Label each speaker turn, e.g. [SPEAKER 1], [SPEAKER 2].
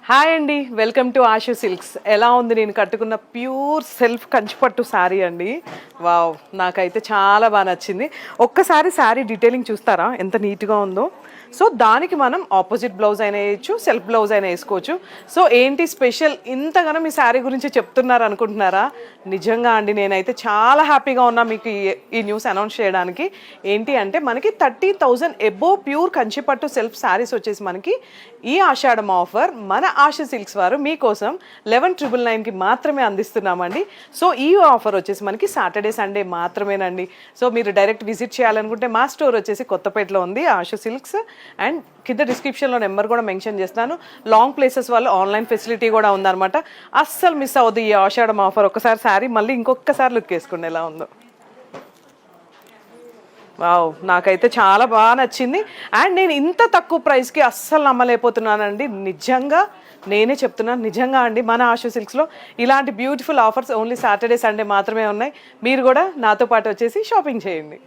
[SPEAKER 1] Hi అండి, welcome to Ashu silks. ఎలా ఉంది నేను కట్టుకున్న ప్యూర్ సెల్ఫ్ కంచిపట్టు శారీ అండి. వావ్, నాకైతే చాలా బాగా నచ్చింది. ఒక్కసారి శారీ డీటెయిలింగ్ చూస్తారా ఎంత నీట్గా ఉందో. సో దానికి మనం ఆపోజిట్ బ్లౌజ్ అయినా వేయచ్చు, సెల్ఫ్ బ్లౌజ్ అయినా వేసుకోవచ్చు. సో ఏంటి స్పెషల్ ఇంతగానో మీ శారీ గురించి చెప్తున్నారు అనుకుంటున్నారా? నిజంగా అండి, నేనైతే చాలా హ్యాపీగా ఉన్నా మీకు ఈ న్యూస్ అనౌన్స్ చేయడానికి. ఏంటి అంటే మనకి 30,000 ఎబోవ్ ప్యూర్ కంచిపట్టు సెల్ఫ్ శారీస్ వచ్చేసి మనకి ఈ ఆషాఢం ఆఫర్ మన ఆషు సిల్క్స్ వారు మీకోసం 11,999కి మాత్రమే అందిస్తున్నామండి. సో ఈ ఆఫర్ వచ్చేసి మనకి సాటర్డే సండే మాత్రమేనండి. సో మీరు డైరెక్ట్ విజిట్ చేయాలనుకుంటే మా స్టోర్ వచ్చేసి కొత్తపేటలో ఉంది ఆషు సిల్క్స్. అండ్ కింద డిస్క్రిప్షన్లో నెంబర్ కూడా మెన్షన్ చేస్తాను. లాంగ్ ప్లేసెస్ వాళ్ళు ఆన్లైన్ ఫెసిలిటీ కూడా ఉందన్నమాట. అస్సలు మిస్ అవ్వద్దు ఈ ఆషాఢం ఆఫర్. ఒకసారి శారీ మళ్ళీ ఇంకొకసారి లుక్ వేసుకోండి ఎలా ఉందో. వావ్, నాకైతే చాలా బాగా నచ్చింది. అండ్ నేను ఇంత తక్కువ ప్రైస్కి అస్సలు నమ్మలేకపోతున్నానండి. నిజంగా నేనే చెప్తున్నాను, నిజంగా అండి మన ఆషు సిల్క్స్లో ఇలాంటి beautiful offers only Saturday Sunday మాత్రమే ఉన్నాయి. మీరు కూడా నాతో పాటు వచ్చేసి షాపింగ్ చేయండి.